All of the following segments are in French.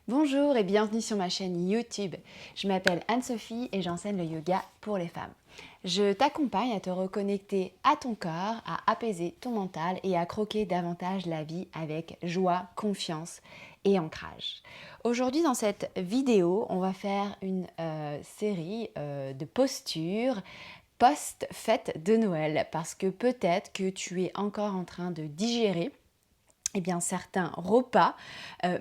Bonjour et bienvenue sur ma chaîne YouTube. Je m'appelle Anne-Sophie et j'enseigne le yoga pour les femmes. Je t'accompagne à te reconnecter à ton corps, à apaiser ton mental et à croquer davantage la vie avec joie, confiance et ancrage. Aujourd'hui dans cette vidéo, on va faire une série de postures post-fête de Noël parce que peut-être que tu es encore en train de digérer certains repas,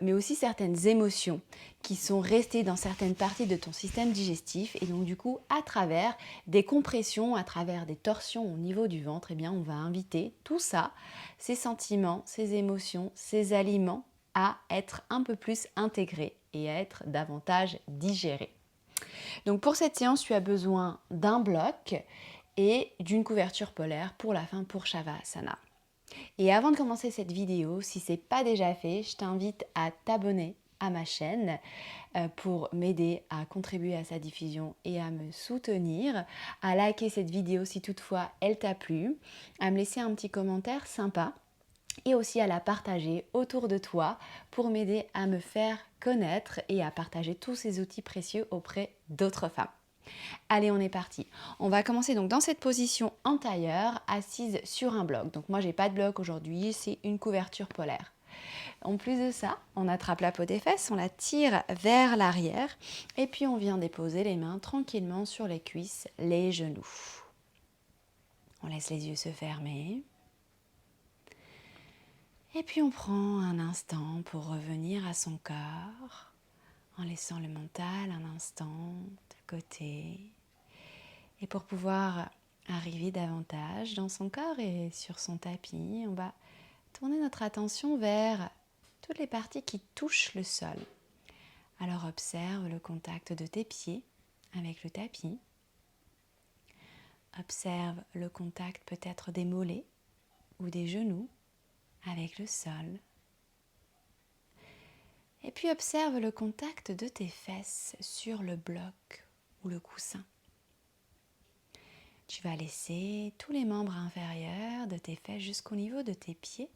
mais aussi certaines émotions qui sont restées dans certaines parties de ton système digestif. Et donc du coup, à travers des compressions, à travers des torsions au niveau du ventre, on va inviter tout ça, ces sentiments, ces émotions, ces aliments à être un peu plus intégrés et à être davantage digérés. Donc pour cette séance, tu as besoin d'un bloc et d'une couverture polaire pour la fin pour Shavasana. Et avant de commencer cette vidéo, si ce n'est pas déjà fait, je t'invite à t'abonner à ma chaîne pour m'aider à contribuer à sa diffusion et à me soutenir, à liker cette vidéo si toutefois elle t'a plu, à me laisser un petit commentaire sympa et aussi à la partager autour de toi pour m'aider à me faire connaître et à partager tous ces outils précieux auprès d'autres femmes. Allez, on est parti. On va commencer donc dans cette position en tailleur, assise sur un bloc. Donc moi, j'ai pas de bloc aujourd'hui, c'est une couverture polaire. En plus de ça, on attrape la peau des fesses, on la tire vers l'arrière et puis on vient déposer les mains tranquillement sur les cuisses, les genoux. On laisse les yeux se fermer. Et puis on prend un instant pour revenir à son corps en laissant le mental un instant de côté. Et pour pouvoir arriver davantage dans son corps et sur son tapis, on va tourner notre attention vers toutes les parties qui touchent le sol. Alors observe le contact de tes pieds avec le tapis. Observe le contact peut-être des mollets ou des genoux avec le sol. Et puis observe le contact de tes fesses sur le bloc ou le coussin. Tu vas laisser tous les membres inférieurs de tes fesses jusqu'au niveau de tes pieds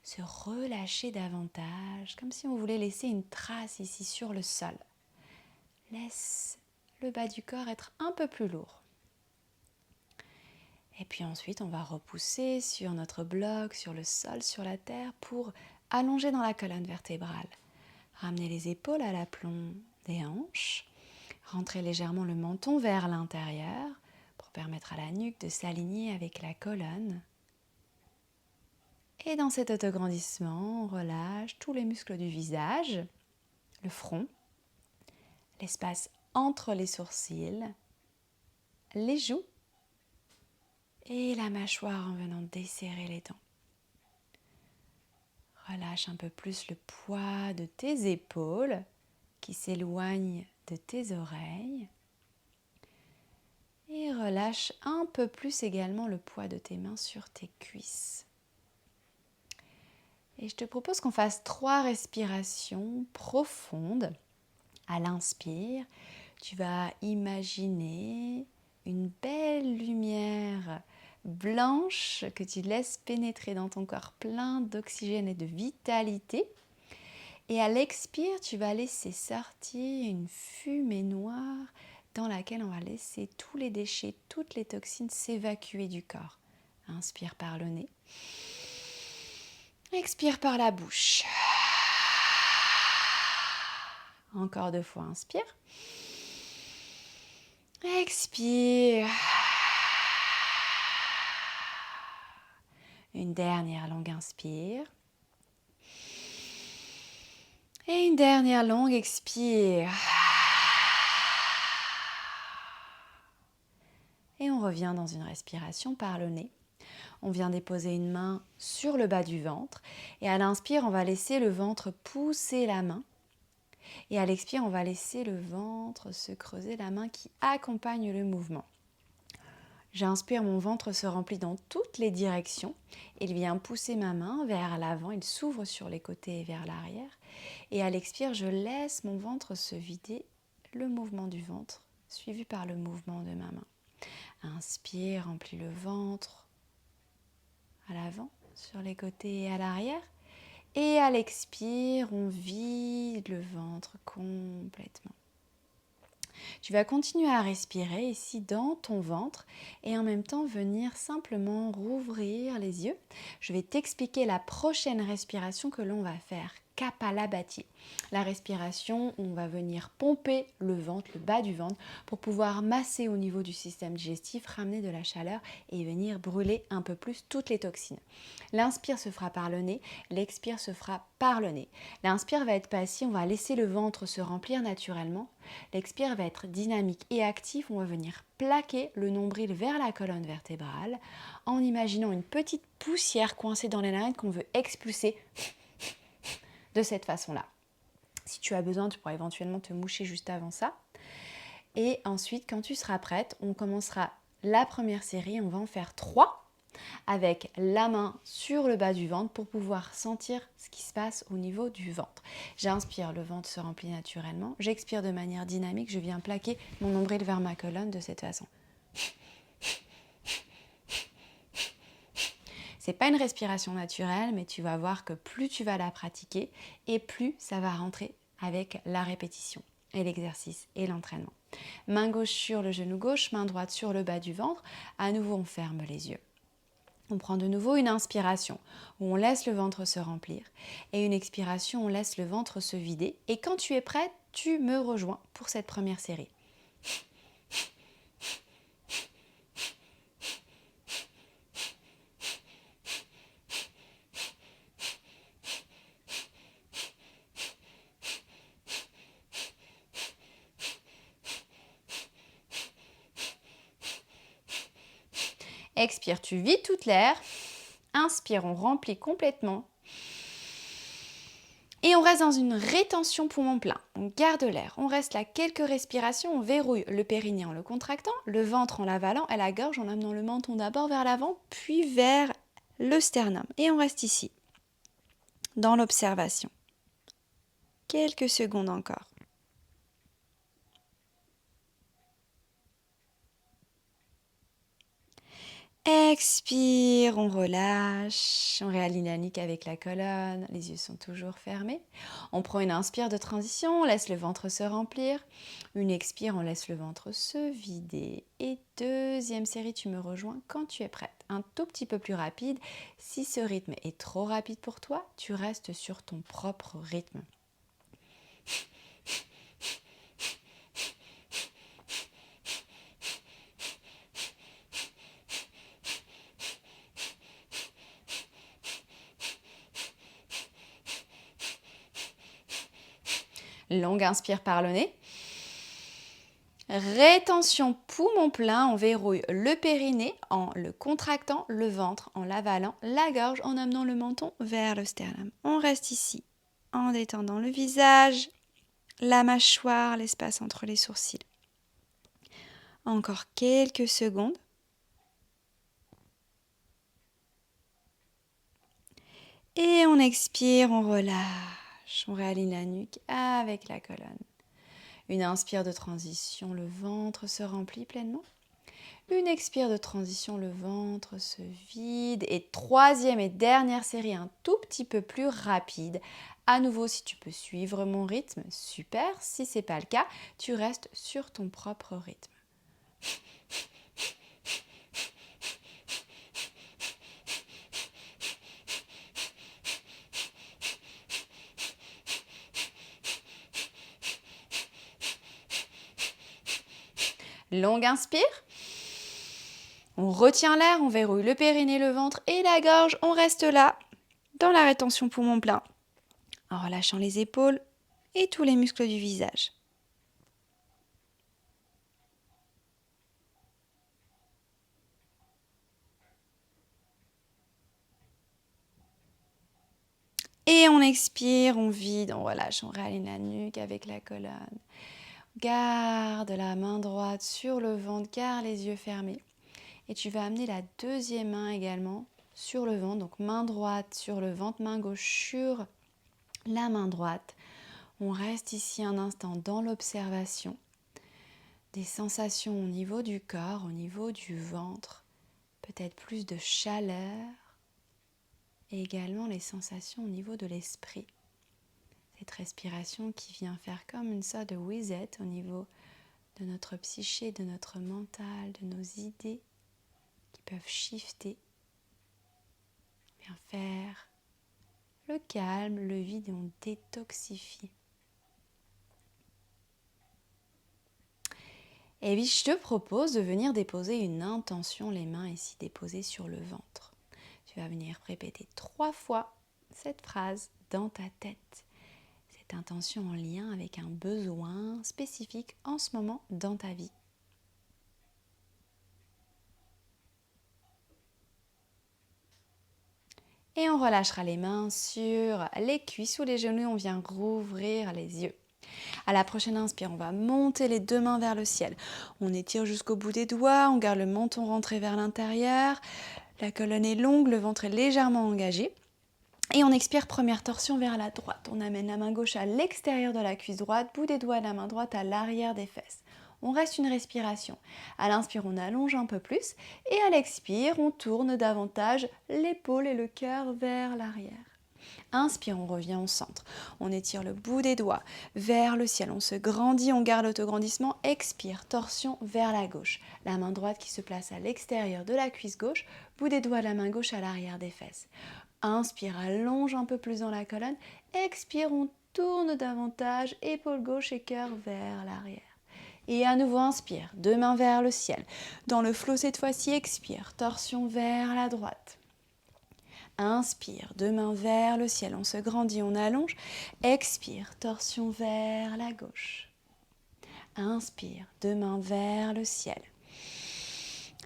se relâcher davantage, comme si on voulait laisser une trace ici sur le sol. Laisse le bas du corps être un peu plus lourd. Et puis ensuite, on va repousser sur notre bloc, sur le sol, sur la terre pour allonger dans la colonne vertébrale. Ramener les épaules à l'aplomb des hanches, rentrer légèrement le menton vers l'intérieur, pour permettre à la nuque de s'aligner avec la colonne. Et dans cet autograndissement, on relâche tous les muscles du visage, le front, l'espace entre les sourcils, les joues et la mâchoire en venant desserrer les dents. Relâche un peu plus le poids de tes épaules qui s'éloignent de tes oreilles. Et relâche un peu plus également le poids de tes mains sur tes cuisses. Et je te propose qu'on fasse 3 respirations profondes. À l'inspire, tu vas imaginer une belle lumière blanche que tu laisses pénétrer dans ton corps plein d'oxygène et de vitalité. Et à l'expire, tu vas laisser sortir une fumée noire dans laquelle on va laisser tous les déchets, toutes les toxines s'évacuer du corps. Inspire par le nez. Expire par la bouche. Encore 2 fois, inspire. Expire. Une dernière longue inspire. Et une dernière longue expire. Et on revient dans une respiration par le nez. On vient déposer une main sur le bas du ventre. Et à l'inspire, on va laisser le ventre pousser la main. Et à l'expire, on va laisser le ventre se creuser, la main qui accompagne le mouvement. J'inspire, mon ventre se remplit dans toutes les directions. Il vient pousser ma main vers l'avant, il s'ouvre sur les côtés et vers l'arrière. Et à l'expire, je laisse mon ventre se vider, le mouvement du ventre, suivi par le mouvement de ma main. Inspire, remplis le ventre à l'avant, sur les côtés et à l'arrière. Et à l'expire, on vide le ventre complètement. Tu vas continuer à respirer ici dans ton ventre et en même temps venir simplement rouvrir les yeux. Je vais t'expliquer la prochaine respiration que l'on va faire, Kapalabhati. La respiration, on va venir pomper le ventre, le bas du ventre, pour pouvoir masser au niveau du système digestif, ramener de la chaleur et venir brûler un peu plus toutes les toxines. L'inspire se fera par le nez, l'expire se fera par le nez. L'inspire va être passif, on va laisser le ventre se remplir naturellement. L'expire va être dynamique et actif, on va venir plaquer le nombril vers la colonne vertébrale en imaginant une petite poussière coincée dans les narines qu'on veut expulser de cette façon-là. Si tu as besoin, tu pourras éventuellement te moucher juste avant ça. Et ensuite, quand tu seras prête, on commencera la première série, on va en faire 3 avec la main sur le bas du ventre pour pouvoir sentir ce qui se passe au niveau du ventre. J'inspire, le ventre se remplit naturellement. J'expire de manière dynamique, je viens plaquer mon nombril vers ma colonne de cette façon. C'est pas une respiration naturelle, mais tu vas voir que plus tu vas la pratiquer et plus ça va rentrer avec la répétition et l'exercice et l'entraînement. Main gauche sur le genou gauche, main droite sur le bas du ventre. À nouveau, on ferme les yeux. On prend de nouveau une inspiration où on laisse le ventre se remplir et une expiration, on laisse le ventre se vider. Et quand tu es prête, tu me rejoins pour cette première série. Expire, tu vides toute l'air. Inspire, on remplit complètement. Et on reste dans une rétention poumon plein. On garde l'air. On reste là quelques respirations. On verrouille le périnée en le contractant, le ventre en l'avalant et la gorge en amenant le menton d'abord vers l'avant, puis vers le sternum. Et on reste ici, dans l'observation. Quelques secondes encore. Expire, on relâche, on réaligne la nuque avec la colonne, les yeux sont toujours fermés. On prend une inspire de transition, on laisse le ventre se remplir. Une expire, on laisse le ventre se vider. Et deuxième série, tu me rejoins quand tu es prête. Un tout petit peu plus rapide. Si ce rythme est trop rapide pour toi, tu restes sur ton propre rythme. Longue inspire par le nez. Rétention poumon plein, on verrouille le périnée en le contractant, le ventre en l'avalant, la gorge en amenant le menton vers le sternum. On reste ici en détendant le visage, la mâchoire, l'espace entre les sourcils. Encore quelques secondes. Et on expire, on relâche, on réaligne la nuque avec la colonne. Une inspire de transition, le ventre se remplit pleinement. Une expire de transition, le ventre se vide. Et troisième et dernière série, un tout petit peu plus rapide. À nouveau, si tu peux suivre mon rythme, super. Si ce n'est pas le cas, tu restes sur ton propre rythme. Longue inspire. On retient l'air, on verrouille le périnée, le ventre et la gorge. On reste là, dans la rétention poumon plein, en relâchant les épaules et tous les muscles du visage. Et on expire, on vide, on relâche, on réaligne la nuque avec la colonne. Garde la main droite sur le ventre, garde les yeux fermés. Et tu vas amener la deuxième main également sur le ventre. Donc main droite sur le ventre, main gauche sur la main droite. On reste ici un instant dans l'observation des sensations au niveau du corps, au niveau du ventre. Peut-être plus de chaleur et également les sensations au niveau de l'esprit. Cette respiration qui vient faire comme une sorte de reset au niveau de notre psyché, de notre mental, de nos idées qui peuvent shifter, vient faire le calme, le vide et on détoxifie. Et puis je te propose de venir déposer une intention, les mains ici déposées sur le ventre. Tu vas venir répéter 3 fois cette phrase dans ta tête. Cette intention en lien avec un besoin spécifique en ce moment dans ta vie. Et on relâchera les mains sur les cuisses ou les genoux, on vient rouvrir les yeux. À la prochaine inspire, on va monter les 2 mains vers le ciel. On étire jusqu'au bout des doigts, on garde le menton rentré vers l'intérieur. La colonne est longue, le ventre est légèrement engagé. Et on expire, première torsion vers la droite. On amène la main gauche à l'extérieur de la cuisse droite, bout des doigts de la main droite à l'arrière des fesses. On reste une respiration. À l'inspire, on allonge un peu plus. Et à l'expire, on tourne davantage l'épaule et le cœur vers l'arrière. Inspire, on revient au centre. On étire le bout des doigts vers le ciel. On se grandit, on garde l'autograndissement. Expire, torsion vers la gauche. La main droite qui se place à l'extérieur de la cuisse gauche. Bout des doigts de la main gauche à l'arrière des fesses. Inspire, allonge un peu plus dans la colonne. Expire, on tourne davantage. Épaule gauche et cœur vers l'arrière. Et à nouveau, inspire, 2 mains vers le ciel. Dans le flot, cette fois-ci, expire, torsion vers la droite. Inspire, 2 mains vers le ciel, on se grandit, on allonge. Expire, torsion vers la gauche. Inspire, 2 mains vers le ciel.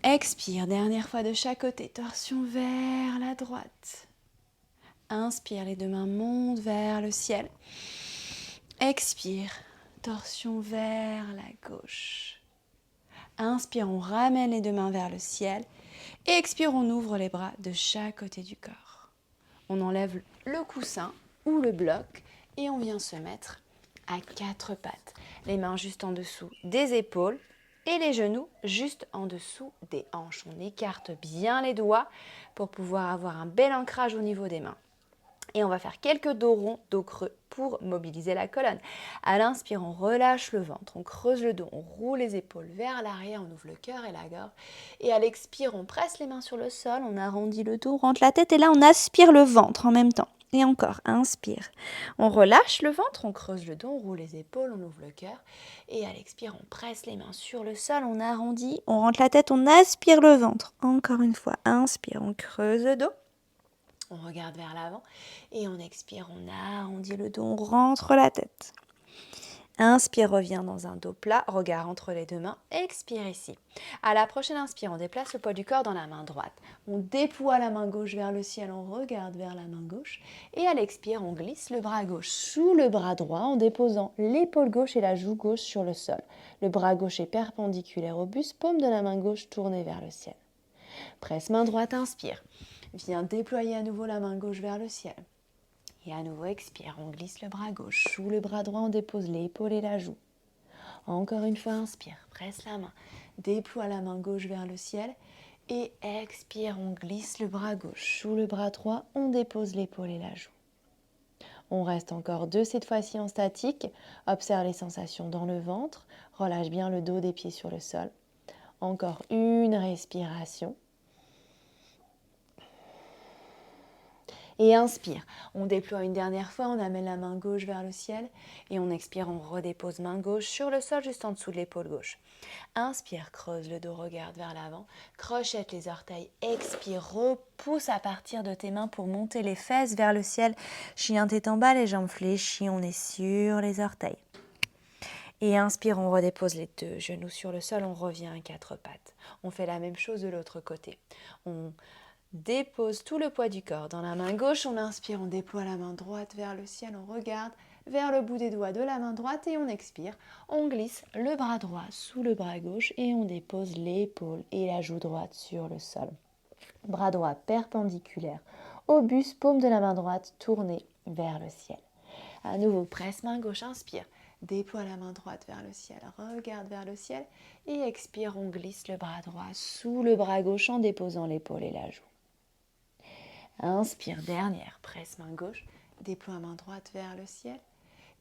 Expire, dernière fois de chaque côté, torsion vers la droite. Inspire, les 2 mains montent vers le ciel. Expire, torsion vers la gauche. Inspire, on ramène les 2 mains vers le ciel. Et expire, on ouvre les bras de chaque côté du corps. On enlève le coussin ou le bloc et on vient se mettre à 4 pattes. Les mains juste en dessous des épaules et les genoux juste en dessous des hanches. On écarte bien les doigts pour pouvoir avoir un bel ancrage au niveau des mains. Et on va faire quelques dos ronds, dos creux pour mobiliser la colonne. À l'inspire, on relâche le ventre, on creuse le dos, on roule les épaules vers l'arrière, on ouvre le cœur et la gorge. Et à l'expire, on presse les mains sur le sol, on arrondit le dos, on rentre la tête et là, on aspire le ventre en même temps. Et encore, inspire. On relâche le ventre, on creuse le dos, on roule les épaules, on ouvre le cœur. Et à l'expire, on presse les mains sur le sol, on arrondit, on rentre la tête, on aspire le ventre. Encore une fois, inspire, on creuse le dos. On regarde vers l'avant et on expire, on arrondit le dos, on rentre la tête. Inspire, reviens dans un dos plat, regard entre les 2 mains, expire ici. À la prochaine inspire, on déplace le poids du corps dans la main droite. On déploie la main gauche vers le ciel, on regarde vers la main gauche. Et à l'expire, on glisse le bras gauche sous le bras droit en déposant l'épaule gauche et la joue gauche sur le sol. Le bras gauche est perpendiculaire au buste, paume de la main gauche tournée vers le ciel. Presse main droite, inspire. Viens déployer à nouveau la main gauche vers le ciel. Et à nouveau, expire, on glisse le bras gauche. Sous le bras droit, on dépose l'épaule et la joue. Encore une fois, inspire, presse la main. Déploie la main gauche vers le ciel. Et expire, on glisse le bras gauche. Sous le bras droit, on dépose l'épaule et la joue. On reste encore 2 cette fois-ci en statique. Observe les sensations dans le ventre. Relâche bien le dos des pieds sur le sol. Encore une respiration. Et inspire, on déploie une dernière fois, on amène la main gauche vers le ciel et on expire, on redépose main gauche sur le sol juste en dessous de l'épaule gauche. Inspire, creuse le dos, regarde vers l'avant, crochette les orteils, expire, repousse à partir de tes mains pour monter les fesses vers le ciel. Chien tête en bas, les jambes fléchies, on est sur les orteils. Et inspire, on redépose les 2 genoux sur le sol, on revient à 4 pattes. On fait la même chose de l'autre côté. On dépose tout le poids du corps dans la main gauche, on inspire, on déploie la main droite vers le ciel, on regarde vers le bout des doigts de la main droite et on expire. On glisse le bras droit sous le bras gauche et on dépose l'épaule et la joue droite sur le sol. Bras droit perpendiculaire au buste, paume de la main droite tournée vers le ciel. À nouveau, presse main gauche, inspire. Déploie la main droite vers le ciel, regarde vers le ciel et expire, on glisse le bras droit sous le bras gauche en déposant l'épaule et la joue. Inspire, dernière, presse main gauche, déploie main droite vers le ciel.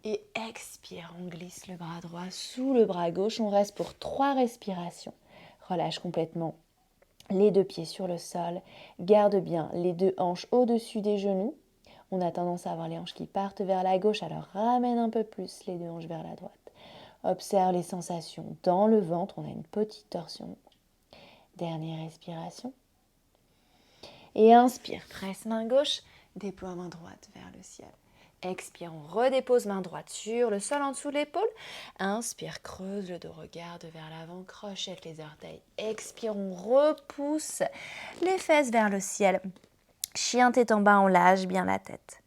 Et expire, on glisse le bras droit sous le bras gauche. On reste pour 3 respirations. Relâche complètement les 2 pieds sur le sol. Garde bien les 2 hanches au-dessus des genoux. On a tendance à avoir les hanches qui partent vers la gauche, alors ramène un peu plus les 2 hanches vers la droite. Observe les sensations dans le ventre. On a une petite torsion. Dernière respiration. Et inspire, presse main gauche, déploie main droite vers le ciel. Expire, on redépose main droite sur le sol en dessous de l'épaule. Inspire, creuse le dos, regarde vers l'avant, crochette les orteils. Expire, on repousse les fesses vers le ciel. Chien tête en bas, on lâche bien la tête.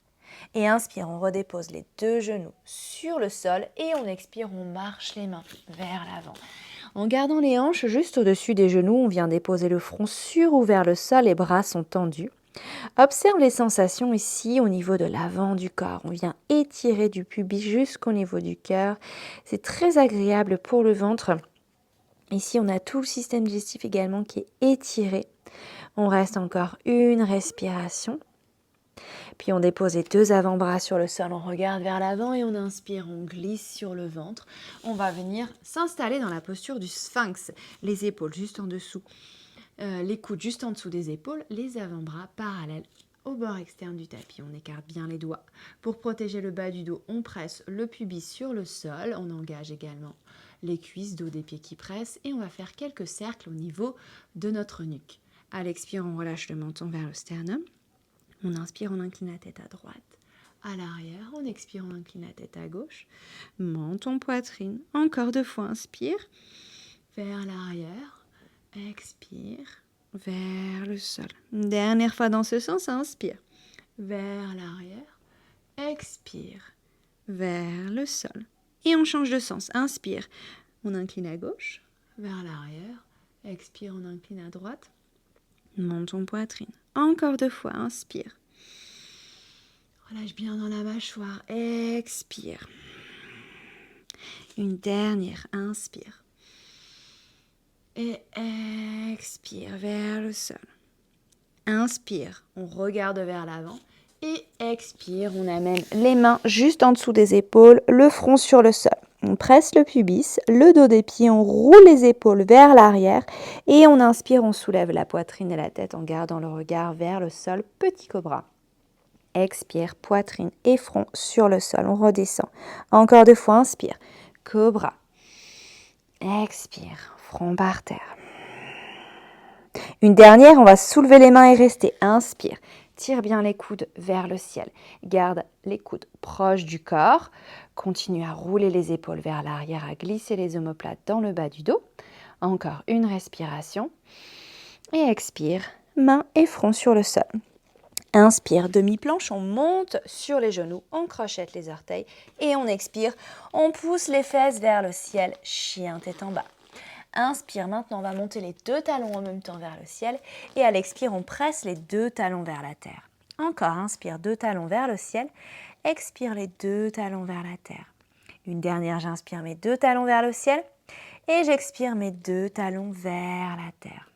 Et inspire, on redépose les 2 genoux sur le sol. Et on expire, on marche les mains vers l'avant. En gardant les hanches juste au-dessus des genoux, on vient déposer le front sur ou vers le sol, les bras sont tendus. Observe les sensations ici au niveau de l'avant du corps. On vient étirer du pubis jusqu'au niveau du cœur. C'est très agréable pour le ventre. Ici, on a tout le système digestif également qui est étiré. On reste encore une respiration. Puis on dépose les 2 avant-bras sur le sol, on regarde vers l'avant et on inspire, on glisse sur le ventre. On va venir s'installer dans la posture du sphinx, les épaules juste en dessous, les coudes juste en dessous des épaules, les avant-bras parallèles au bord externe du tapis. On écarte bien les doigts. Pour protéger le bas du dos, on presse le pubis sur le sol, on engage également les cuisses, dos des pieds qui pressent et on va faire quelques cercles au niveau de notre nuque. À l'expire, on relâche le menton vers le sternum. On inspire, on incline la tête à droite. À l'arrière, on expire, on incline la tête à gauche. Menton, poitrine. Encore 2 fois, inspire. Vers l'arrière. Expire. Vers le sol. Une dernière fois dans ce sens, inspire. Vers l'arrière. Expire. Vers le sol. Et on change de sens. Inspire. On incline à gauche. Vers l'arrière. Expire, on incline à droite. Menton, poitrine. Encore 2 fois, inspire. Relâche bien dans la mâchoire, expire. Une dernière, inspire. Et expire vers le sol. Inspire, on regarde vers l'avant. Et expire, on amène les mains juste en dessous des épaules, le front sur le sol. On presse le pubis, le dos des pieds, on roule les épaules vers l'arrière et on inspire, on soulève la poitrine et la tête en gardant le regard vers le sol, petit cobra. Expire, poitrine et front sur le sol, on redescend. Encore 2 fois, inspire, cobra. Expire, front par terre. Une dernière, on va soulever les mains et rester. Inspire, tire bien les coudes vers le ciel. Garde les coudes proches du corps. Continue à rouler les épaules vers l'arrière, à glisser les omoplates dans le bas du dos. Encore une respiration. Et expire, mains et front sur le sol. Inspire, demi-planche, on monte sur les genoux, on crochette les orteils et on expire, on pousse les fesses vers le ciel, chien tête en bas. Inspire, maintenant on va monter les 2 talons en même temps vers le ciel et à l'expire, on presse les 2 talons vers la terre. Encore, inspire, 2 talons vers le ciel, expire les 2 talons vers la terre. Une dernière, j'inspire mes 2 talons vers le ciel et j'expire mes 2 talons vers la terre.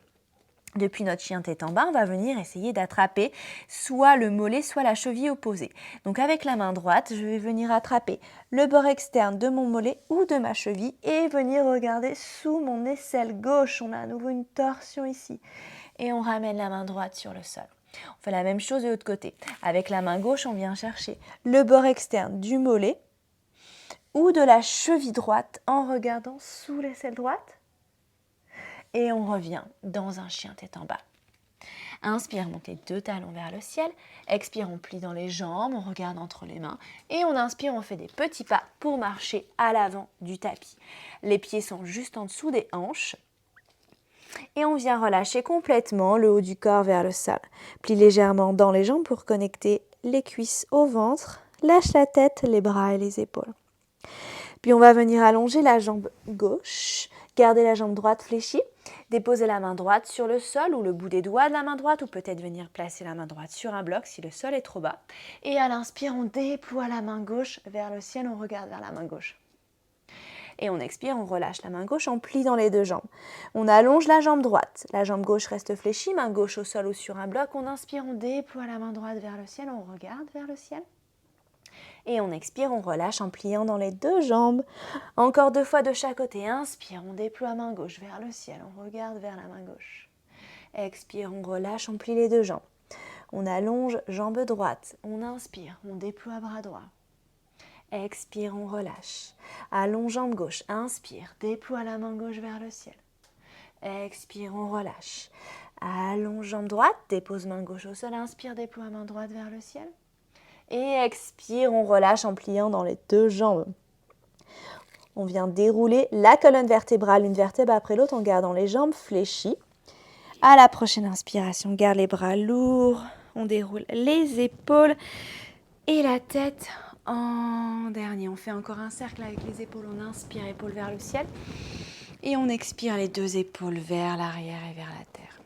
Depuis notre chien tête en bas, on va venir essayer d'attraper soit le mollet, soit la cheville opposée. Donc avec la main droite, je vais venir attraper le bord externe de mon mollet ou de ma cheville et venir regarder sous mon aisselle gauche. On a à nouveau une torsion ici. Et on ramène la main droite sur le sol. On fait la même chose de l'autre côté. Avec la main gauche, on vient chercher le bord externe du mollet ou de la cheville droite en regardant sous l'aisselle droite. Et on revient dans un chien tête en bas. Inspire, monte les 2 talons vers le ciel. Expire, on plie dans les jambes, on regarde entre les mains. Et on inspire, on fait des petits pas pour marcher à l'avant du tapis. Les pieds sont juste en dessous des hanches. Et on vient relâcher complètement le haut du corps vers le sol. Plie légèrement dans les jambes pour connecter les cuisses au ventre. Lâche la tête, les bras et les épaules. Puis on va venir allonger la jambe gauche. Garder la jambe droite fléchie. Déposer la main droite sur le sol ou le bout des doigts de la main droite ou peut-être venir placer la main droite sur un bloc si le sol est trop bas. Et à l'inspire, on déploie la main gauche vers le ciel, on regarde vers la main gauche. Et on expire, on relâche la main gauche, on plie dans les deux jambes. On allonge la jambe droite. La jambe gauche reste fléchie, main gauche au sol ou sur un bloc. On inspire, on déploie la main droite vers le ciel, on regarde vers le ciel. Et on expire, on relâche en pliant dans les deux jambes. Encore 2 fois de chaque côté. Inspire, on déploie main gauche vers le ciel, on regarde vers la main gauche. Expire, on relâche, on plie les deux jambes. On allonge jambe droite. On inspire, on déploie bras droit. Expire, on relâche. Allonge jambe gauche. Inspire, déploie la main gauche vers le ciel. Expire, on relâche. Allonge jambe droite, dépose main gauche au sol. Inspire, déploie main droite vers le ciel. Et expire, on relâche en pliant dans les deux jambes. On vient dérouler la colonne vertébrale, une vertèbre après l'autre en gardant les jambes fléchies. À la prochaine inspiration, garde les bras lourds. On déroule les épaules et la tête en dernier. On fait encore un cercle avec les épaules. On inspire, épaules vers le ciel. Et on expire les deux épaules vers l'arrière et vers la terre.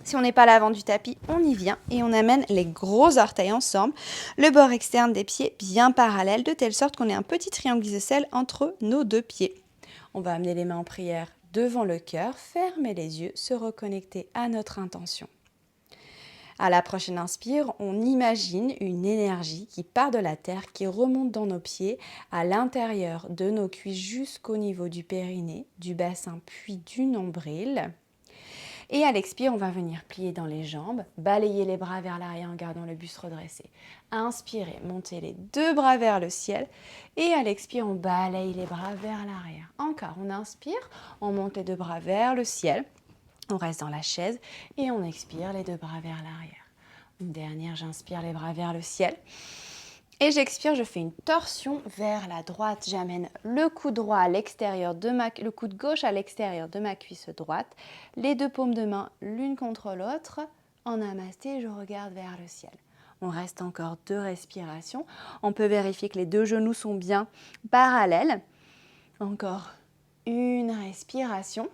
Si on n'est pas à l'avant du tapis, on y vient et on amène les gros orteils ensemble, le bord externe des pieds bien parallèle, de telle sorte qu'on ait un petit triangle isocèle entre nos deux pieds. On va amener les mains en prière devant le cœur, fermer les yeux, se reconnecter à notre intention. À la prochaine inspire, on imagine une énergie qui part de la terre, qui remonte dans nos pieds, à l'intérieur de nos cuisses jusqu'au niveau du périnée, du bassin puis du nombril. Et à l'expire, on va venir plier dans les jambes, balayer les bras vers l'arrière en gardant le buste redressé. Inspirez, montez les deux bras vers le ciel. Et à l'expire, on balaye les bras vers l'arrière. Encore, on inspire, on monte les deux bras vers le ciel. On reste dans la chaise et on expire les deux bras vers l'arrière. Une dernière, j'inspire les bras vers le ciel. Et j'expire, je fais une torsion vers la droite. J'amène le coude droit à l'extérieur le coude gauche à l'extérieur de ma cuisse droite. Les deux paumes de main l'une contre l'autre. En namasté, je regarde vers le ciel. On reste encore 2 respirations. On peut vérifier que les deux genoux sont bien parallèles. Encore une respiration.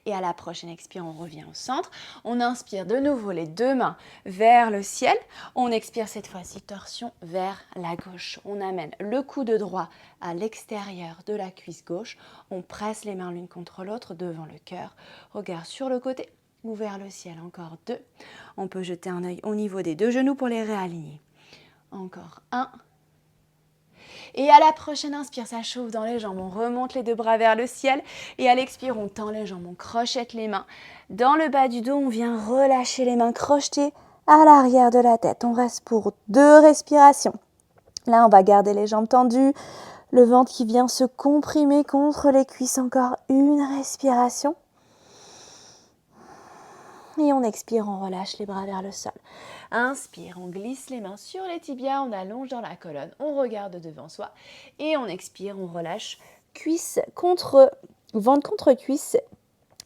Et à la prochaine expire, on revient au centre. On inspire de nouveau les deux mains vers le ciel. On expire cette fois-ci, torsion vers la gauche. On amène le coude droit à l'extérieur de la cuisse gauche. On presse les mains l'une contre l'autre devant le cœur. Regard sur le côté ou vers le ciel. Encore 2. On peut jeter un œil au niveau des deux genoux pour les réaligner. Encore 1. Et à la prochaine inspire, ça chauffe dans les jambes. On remonte les deux bras vers le ciel. Et à l'expire, on tend les jambes, on crochette les mains. Dans le bas du dos, on vient relâcher les mains crochetées à l'arrière de la tête. On reste pour 2 respirations. Là, on va garder les jambes tendues. Le ventre qui vient se comprimer contre les cuisses. Encore une respiration. Et on expire, on relâche les bras vers le sol. Inspire, on glisse les mains sur les tibias, on allonge dans la colonne, on regarde devant soi. Et on expire, on relâche ventre contre cuisse,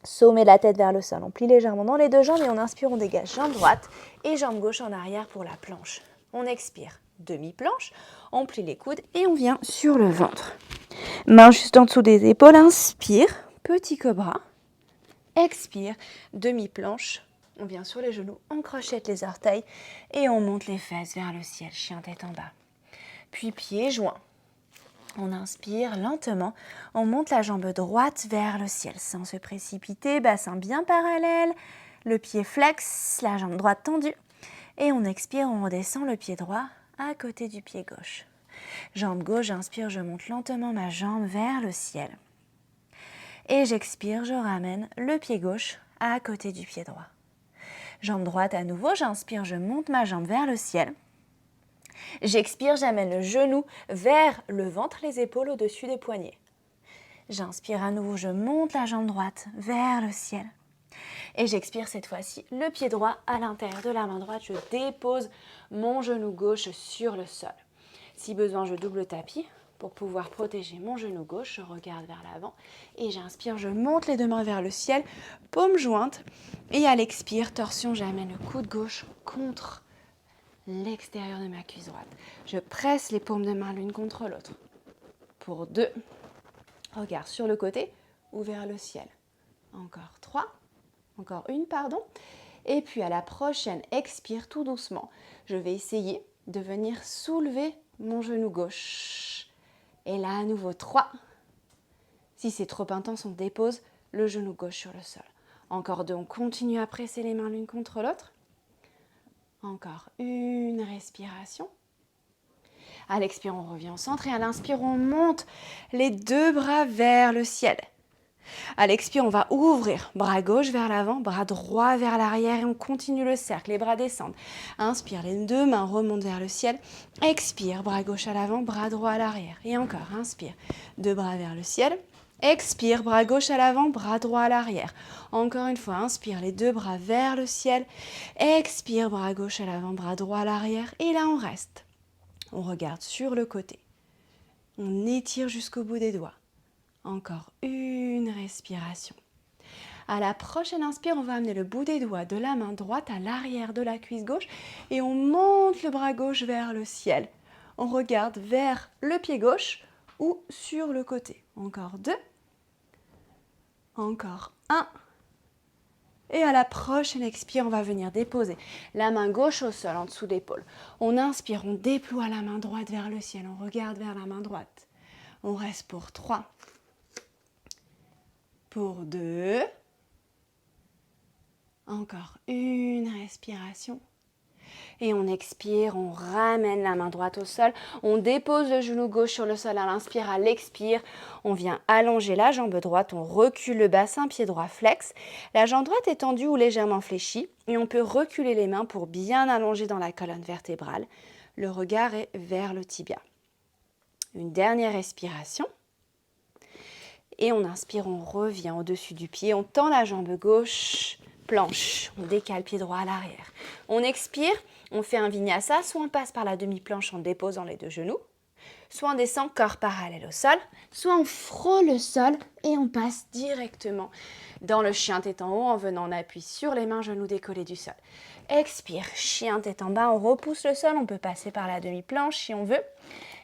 sommet la tête vers le sol. On plie légèrement dans les deux jambes et on inspire, on dégage jambe droite et jambe gauche en arrière pour la planche. On expire, demi-planche, on plie les coudes et on vient sur le ventre. Main juste en dessous des épaules, inspire, petit cobra. Expire, demi-planche, on vient sur les genoux, on crochette les orteils et on monte les fesses vers le ciel, chien tête en bas. Puis pieds joints. On inspire lentement, on monte la jambe droite vers le ciel sans se précipiter, bassin bien parallèle, le pied flex, la jambe droite tendue. Et on expire, on redescend le pied droit à côté du pied gauche. Jambe gauche, j'inspire, je monte lentement ma jambe vers le ciel. Et j'expire, je ramène le pied gauche à côté du pied droit. Jambe droite à nouveau, j'inspire, je monte ma jambe vers le ciel. J'expire, j'amène le genou vers le ventre, les épaules au-dessus des poignets. J'inspire à nouveau, je monte la jambe droite vers le ciel. Et j'expire cette fois-ci, le pied droit à l'intérieur de la main droite. Je dépose mon genou gauche sur le sol. Si besoin, je double tapis. Pour pouvoir protéger mon genou gauche, je regarde vers l'avant et j'inspire, je monte les deux mains vers le ciel, paumes jointes. Et à l'expire, torsion, j'amène le coude gauche contre l'extérieur de ma cuisse droite. Je presse les paumes de main l'une contre l'autre. Pour 2, regard sur le côté ou vers le ciel. Encore 3, encore une, pardon. Et puis à la prochaine, expire tout doucement. Je vais essayer de venir soulever mon genou gauche. Et là, à nouveau, 3, Si c'est trop intense, on dépose le genou gauche sur le sol. Encore 2, on continue à presser les mains l'une contre l'autre. Encore une respiration. À l'expire, on revient au centre et à l'inspire, on monte les 2 bras vers le ciel. À l'expire, on va ouvrir, bras gauche vers l'avant, bras droit vers l'arrière et on continue le cercle, les bras descendent. Inspire, les 2 mains remontent vers le ciel. Expire, bras gauche à l'avant, bras droit à l'arrière. Et encore, inspire, 2 bras vers le ciel. Expire, bras gauche à l'avant, bras droit à l'arrière. Encore une fois, inspire, les 2 bras vers le ciel. Expire, bras gauche à l'avant, bras droit à l'arrière. Et là, on reste. On regarde sur le côté. On étire jusqu'au bout des doigts. Encore une respiration. À la prochaine inspire, on va amener le bout des doigts de la main droite à l'arrière de la cuisse gauche et on monte le bras gauche vers le ciel. On regarde vers le pied gauche ou sur le côté. Encore 2. Encore 1. Et à la prochaine expire, on va venir déposer la main gauche au sol en dessous de l'épaule. On inspire, on déploie la main droite vers le ciel. On regarde vers la main droite. On reste pour 3. Pour 2. Encore une respiration. Et on expire, on ramène la main droite au sol. On dépose le genou gauche sur le sol à l'inspire, à l'expire. On vient allonger la jambe droite, on recule le bassin, pied droit flex. La jambe droite est tendue ou légèrement fléchie. Et on peut reculer les mains pour bien allonger dans la colonne vertébrale. Le regard est vers le tibia. Une dernière respiration. Et on inspire, on revient au-dessus du pied, on tend la jambe gauche, planche, on décale pied droit à l'arrière. On expire, on fait un vinyasa, soit on passe par la demi-planche en déposant les 2 genoux, soit on descend corps parallèle au sol, soit on frôle le sol et on passe directement dans le chien tête en haut en venant en appui sur les mains, genoux décollés du sol. Expire, chien tête en bas, on repousse le sol, on peut passer par la demi-planche si on veut,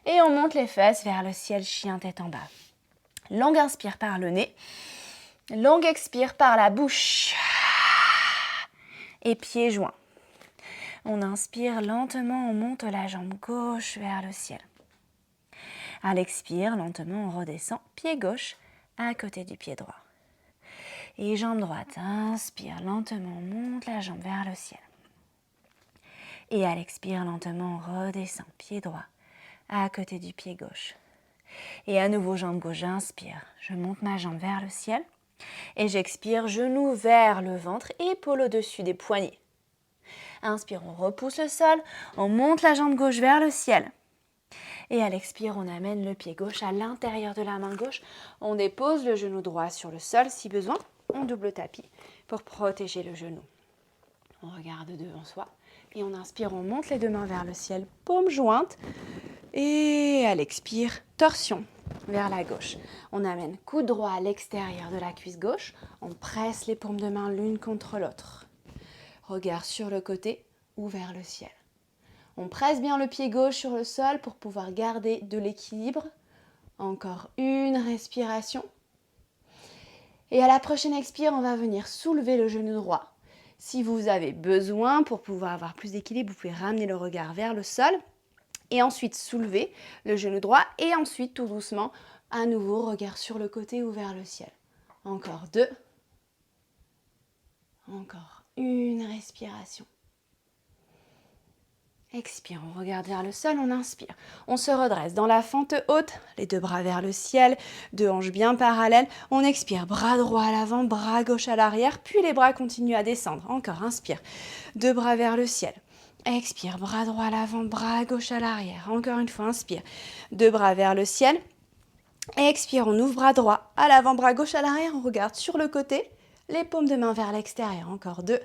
et on monte les fesses vers le ciel, chien tête en bas. Longue inspire par le nez, longue expire par la bouche et pieds joints. On inspire lentement, on monte la jambe gauche vers le ciel. À l'expire, lentement, on redescend, pied gauche à côté du pied droit. Et jambe droite, inspire lentement, on monte la jambe vers le ciel. Et à l'expire, lentement, on redescend, pied droit à côté du pied gauche. Et à nouveau, jambe gauche, j'inspire, je monte ma jambe vers le ciel. Et j'expire, genou vers le ventre, épaule au-dessus des poignets. Inspire, on repousse le sol, on monte la jambe gauche vers le ciel. Et à l'expire, on amène le pied gauche à l'intérieur de la main gauche. On dépose le genou droit sur le sol, si besoin, on double tapis pour protéger le genou. On regarde devant soi et on inspire, on monte les 2 mains vers le ciel, paumes jointes. Et à l'expire, torsion vers la gauche. On amène coude droit à l'extérieur de la cuisse gauche. On presse les paumes de main l'une contre l'autre. Regard sur le côté ou vers le ciel. On presse bien le pied gauche sur le sol pour pouvoir garder de l'équilibre. Encore une respiration. Et à la prochaine expire, on va venir soulever le genou droit. Si vous avez besoin, pour pouvoir avoir plus d'équilibre, vous pouvez ramener le regard vers le sol. Et ensuite soulever le genou droit et ensuite tout doucement, à nouveau, regard sur le côté ou vers le ciel. Encore 2. Encore une respiration. Expire, on regarde vers le sol, on inspire. On se redresse dans la fente haute, les 2 bras vers le ciel, 2 hanches bien parallèles. On expire, bras droit à l'avant, bras gauche à l'arrière, puis les bras continuent à descendre. Encore, inspire, 2 bras vers le ciel. Expire, bras droit à l'avant, bras gauche à l'arrière. Encore une fois, inspire, 2 bras vers le ciel. Expire, on ouvre bras droit à l'avant, bras gauche à l'arrière. On regarde sur le côté, les paumes de main vers l'extérieur. Encore 2.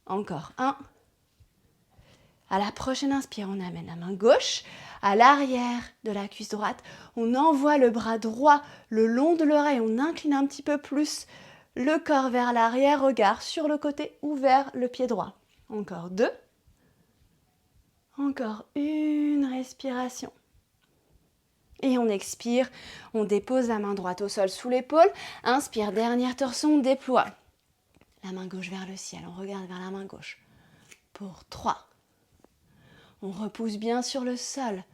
Encore 1. À la prochaine inspire, on amène la main gauche à l'arrière de la cuisse droite. On envoie le bras droit le long de l'oreille. On incline un petit peu plus le corps vers l'arrière. Regard sur le côté ou vers le pied droit. Encore 2. Encore une respiration. Et on expire, on dépose la main droite au sol sous l'épaule. Inspire, dernière torsion, on déploie. La main gauche vers le ciel, on regarde vers la main gauche. Pour 3. On repousse bien sur le sol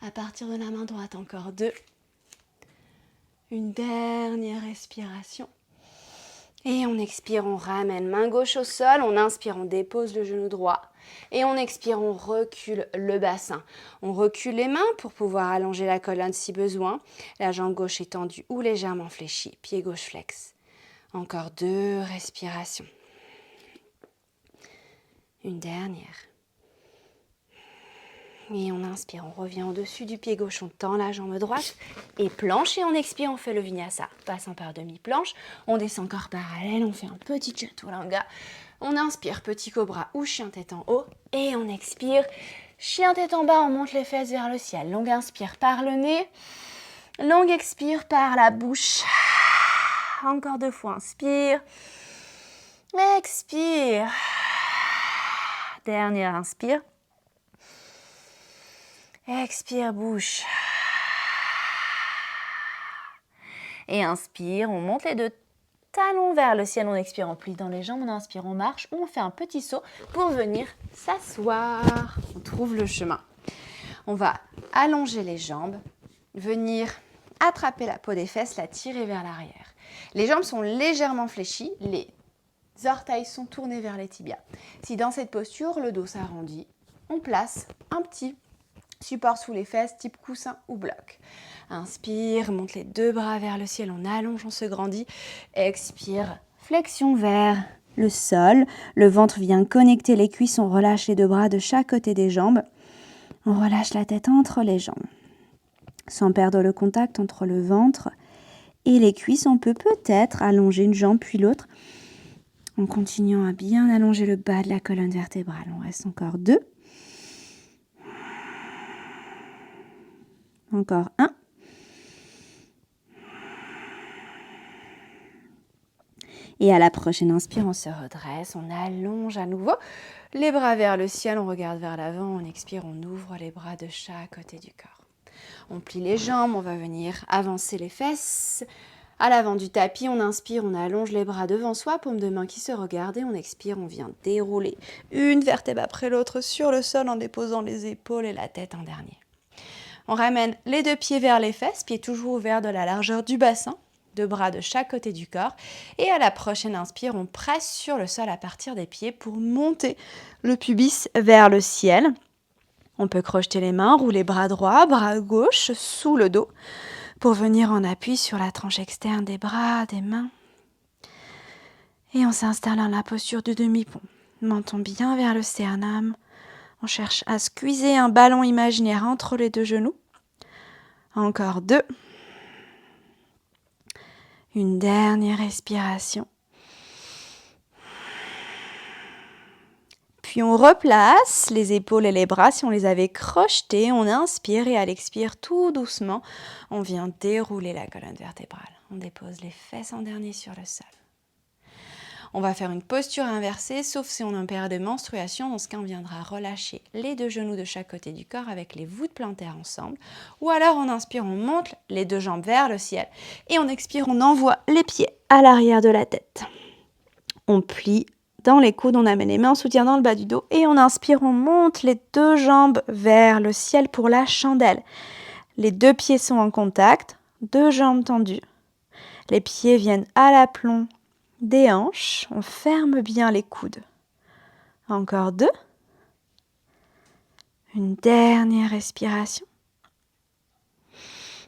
à partir de la main droite. Encore 2. Une dernière respiration. Et on expire, on ramène main gauche au sol. On inspire, on dépose le genou droit. Et on expire, on recule le bassin. On recule les mains pour pouvoir allonger la colonne si besoin. La jambe gauche est tendue ou légèrement fléchie. Pied gauche flex. Encore 2 respirations. Une dernière. Et on inspire, on revient au-dessus du pied gauche, on tend la jambe droite et planche. Et on expire, on fait le vinyasa, passant par demi-planche. On descend corps parallèle, on fait un petit chaturanga. On inspire, petit cobra ou chien tête en haut. Et on expire, chien tête en bas, on monte les fesses vers le ciel. Longue inspire par le nez, longue expire par la bouche. Encore 2 fois, inspire, expire. Dernière inspire. Expire, bouche. Et inspire, on monte les 2 talons vers le ciel. On expire, on plie dans les jambes. On inspire, on marche ou on fait un petit saut pour venir s'asseoir. On trouve le chemin. On va allonger les jambes, venir attraper la peau des fesses, la tirer vers l'arrière. Les jambes sont légèrement fléchies, les orteils sont tournés vers les tibias. Si dans cette posture, le dos s'arrondit, on place un petit support sous les fesses, type coussin ou bloc. Inspire, monte les 2 bras vers le ciel, on allonge, on se grandit. Expire, flexion vers le sol. Le ventre vient connecter les cuisses, on relâche les 2 bras de chaque côté des jambes. On relâche la tête entre les jambes. Sans perdre le contact entre le ventre et les cuisses, on peut peut-être allonger une jambe puis l'autre en continuant à bien allonger le bas de la colonne vertébrale. On reste encore 2. Encore 1. Et à la prochaine inspire, on se redresse, on allonge à nouveau les bras vers le ciel, on regarde vers l'avant, on expire, on ouvre les bras de chaque côté du corps. On plie les jambes, on va venir avancer les fesses. À l'avant du tapis, on inspire, on allonge les bras devant soi, paume de main qui se regarde et on expire, on vient dérouler une vertèbre après l'autre sur le sol en déposant les épaules et la tête en dernier. On ramène les 2 pieds vers les fesses, pieds toujours ouverts de la largeur du bassin, 2 bras de chaque côté du corps. Et à la prochaine inspire, on presse sur le sol à partir des pieds pour monter le pubis vers le ciel. On peut crocheter les mains, rouler bras droit, bras gauche sous le dos pour venir en appui sur la tranche externe des bras, des mains. Et on s'installe dans la posture de demi-pont. Menton bien vers le sternum. On cherche à squeezer un ballon imaginaire entre les 2 genoux. Encore 2. Une dernière respiration. Puis on replace les épaules et les bras si on les avait crochetés. On inspire et à l'expire tout doucement, on vient dérouler la colonne vertébrale. On dépose les fesses en dernier sur le sol. On va faire une posture inversée, sauf si on a une période de menstruation. Dans ce cas, on viendra relâcher les 2 genoux de chaque côté du corps avec les voûtes plantaires ensemble. Ou alors, on inspire, on monte les 2 jambes vers le ciel. Et on expire, on envoie les pieds à l'arrière de la tête. On plie dans les coudes, on amène les mains en soutien dans le bas du dos. Et on inspire, on monte les 2 jambes vers le ciel pour la chandelle. Les 2 pieds sont en contact, 2 jambes tendues. Les pieds viennent à l'aplomb des hanches, on ferme bien les coudes. Encore 2. Une dernière respiration.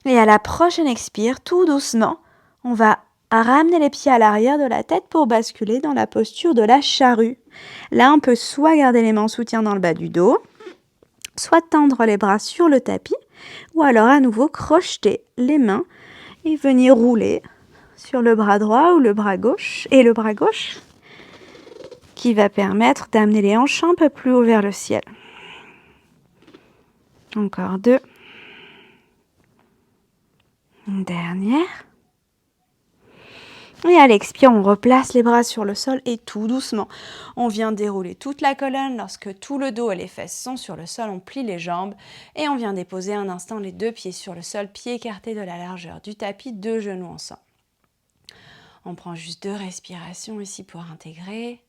Et à la prochaine expire, tout doucement, on va ramener les pieds à l'arrière de la tête pour basculer dans la posture de la charrue. Là, on peut soit garder les mains en soutien dans le bas du dos, soit tendre les bras sur le tapis, ou alors à nouveau crocheter les mains et venir rouler sur le bras droit ou le bras gauche, et le bras gauche qui va permettre d'amener les hanches un peu plus haut vers le ciel. Encore 2. Une dernière. Et à l'expire, on replace les bras sur le sol et tout doucement, on vient dérouler toute la colonne. Lorsque tout le dos et les fesses sont sur le sol, on plie les jambes et on vient déposer un instant les 2 pieds sur le sol, pieds écartés de la largeur du tapis, 2 genoux ensemble. On prend juste 2 respirations ici pour intégrer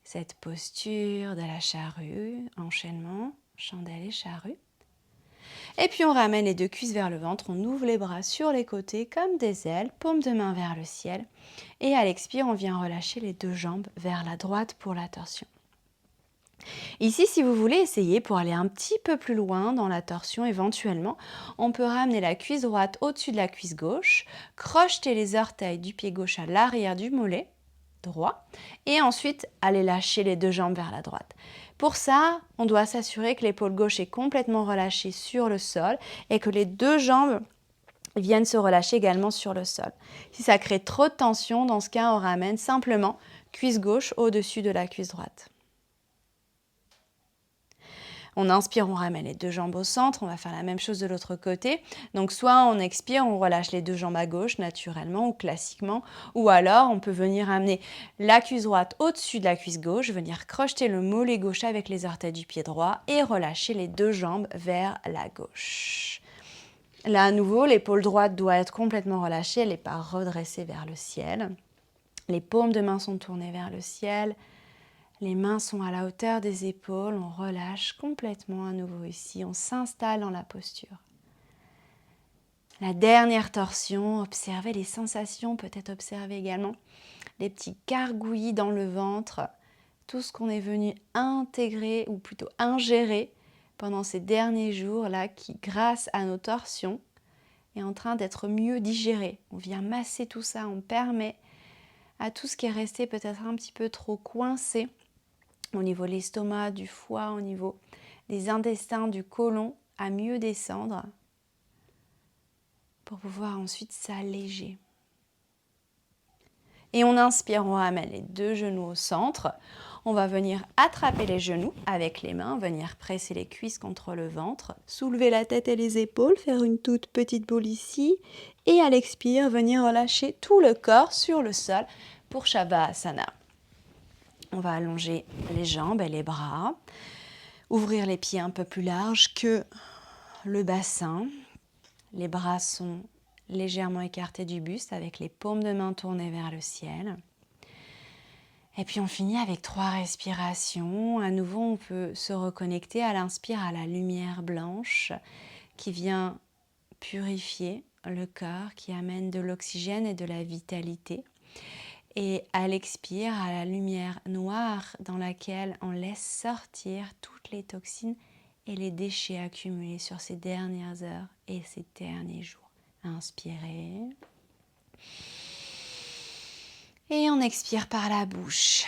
cette posture de la charrue, enchaînement, chandelle et charrue. Et puis on ramène les deux cuisses vers le ventre, on ouvre les bras sur les côtés comme des ailes, paume de main vers le ciel. Et à l'expire, on vient relâcher les deux jambes vers la droite pour la torsion. Ici, si vous voulez essayer pour aller un petit peu plus loin dans la torsion éventuellement, on peut ramener la cuisse droite au-dessus de la cuisse gauche, crocheter les orteils du pied gauche à l'arrière du mollet droit et ensuite aller lâcher les deux jambes vers la droite. Pour ça, on doit s'assurer que l'épaule gauche est complètement relâchée sur le sol et que les deux jambes viennent se relâcher également sur le sol. Si ça crée trop de tension, dans ce cas, on ramène simplement cuisse gauche au-dessus de la cuisse droite. On inspire, on ramène les deux jambes au centre, on va faire la même chose de l'autre côté. Donc soit on expire, on relâche les deux jambes à gauche naturellement ou classiquement, ou alors on peut venir amener la cuisse droite au-dessus de la cuisse gauche, venir crocheter le mollet gauche avec les orteils du pied droit et relâcher les deux jambes vers la gauche. Là à nouveau, l'épaule droite doit être complètement relâchée, elle n'est pas redressée vers le ciel. Les paumes de main sont tournées vers le ciel. Les mains sont à la hauteur des épaules, on relâche complètement à nouveau ici, on s'installe dans la posture. La dernière torsion, observez les sensations, peut-être observer également les petits gargouillis dans le ventre, tout ce qu'on est venu intégrer ou plutôt ingérer pendant ces derniers jours-là qui, grâce à nos torsions, est en train d'être mieux digéré. On vient masser tout ça, on permet à tout ce qui est resté peut-être un petit peu trop coincé au niveau de l'estomac, du foie, au niveau des intestins, du côlon, à mieux descendre pour pouvoir ensuite s'alléger. Et on inspire, on ramène les deux genoux au centre. On va venir attraper les genoux avec les mains, venir presser les cuisses contre le ventre, soulever la tête et les épaules, faire une toute petite boule ici. Et à l'expire, venir relâcher tout le corps sur le sol pour Shavasana. On va allonger les jambes et les bras, ouvrir les pieds un peu plus larges que le bassin. Les bras sont légèrement écartés du buste avec les paumes de main tournées vers le ciel. Et puis on finit avec 3 respirations. À nouveau, on peut se reconnecter à l'inspire à la lumière blanche qui vient purifier le corps, qui amène de l'oxygène et de la vitalité. Et à l'expire, à la lumière noire dans laquelle on laisse sortir toutes les toxines et les déchets accumulés sur ces dernières heures et ces derniers jours. Inspirez. Et on expire par la bouche.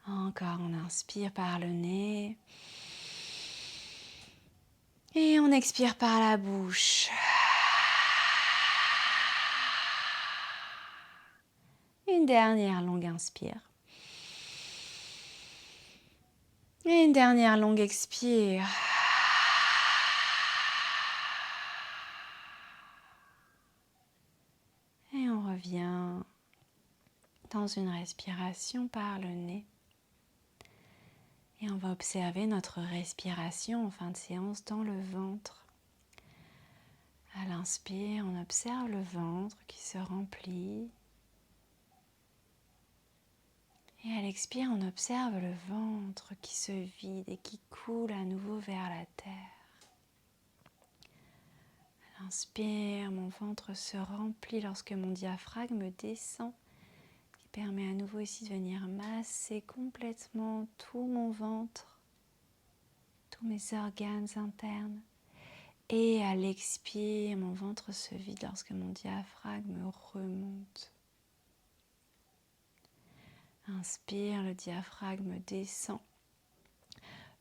Encore, on inspire par le nez. Et on expire par la bouche. Une dernière longue inspire. Et une dernière longue expire. Et on revient dans une respiration par le nez. Et on va observer notre respiration en fin de séance dans le ventre. À l'inspire, on observe le ventre qui se remplit. Et à l'expire, on observe le ventre qui se vide et qui coule à nouveau vers la terre. À l'inspire, mon ventre se remplit lorsque mon diaphragme descend, qui permet à nouveau ici de venir masser complètement tout mon ventre, tous mes organes internes. Et à l'expire, mon ventre se vide lorsque mon diaphragme remonte. Inspire, le diaphragme descend.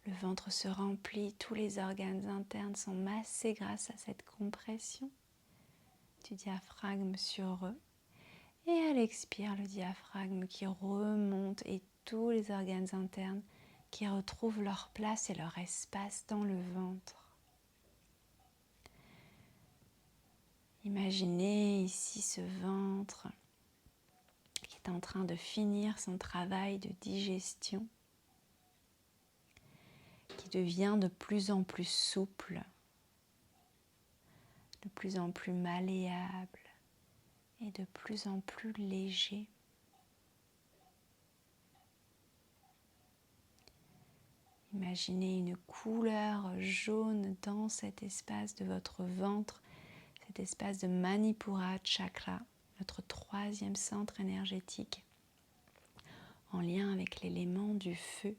Le ventre se remplit, tous les organes internes sont massés grâce à cette compression du diaphragme sur eux. Et à l'expire, le diaphragme qui remonte et tous les organes internes qui retrouvent leur place et leur espace dans le ventre. Imaginez ici ce ventre qui est en train de finir son travail de digestion, qui devient de plus en plus souple, de plus en plus malléable et de plus en plus léger. Imaginez une couleur jaune dans cet espace de votre ventre, cet espace de Manipura chakra, notre 3e centre énergétique, en lien avec l'élément du feu,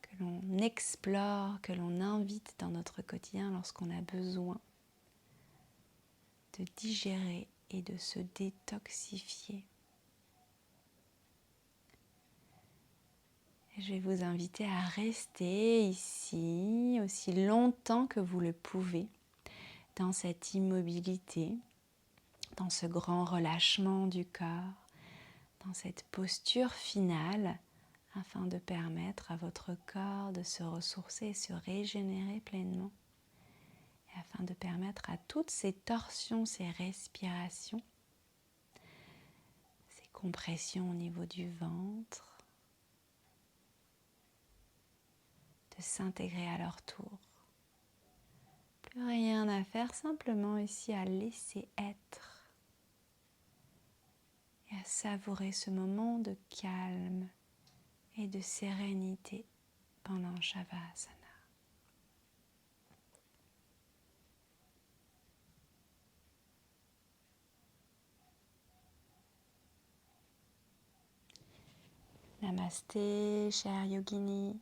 que l'on explore, que l'on invite dans notre quotidien lorsqu'on a besoin de digérer et de se détoxifier. Et je vais vous inviter à rester ici aussi longtemps que vous le pouvez, dans cette immobilité, dans ce grand relâchement du corps, dans cette posture finale, afin de permettre à votre corps de se ressourcer et se régénérer pleinement, et afin de permettre à toutes ces torsions, ces respirations, ces compressions au niveau du ventre, de s'intégrer à leur tour. Plus rien à faire, simplement ici à laisser être et à savourer ce moment de calme et de sérénité pendant Shavasana. Namasté, chère yogini.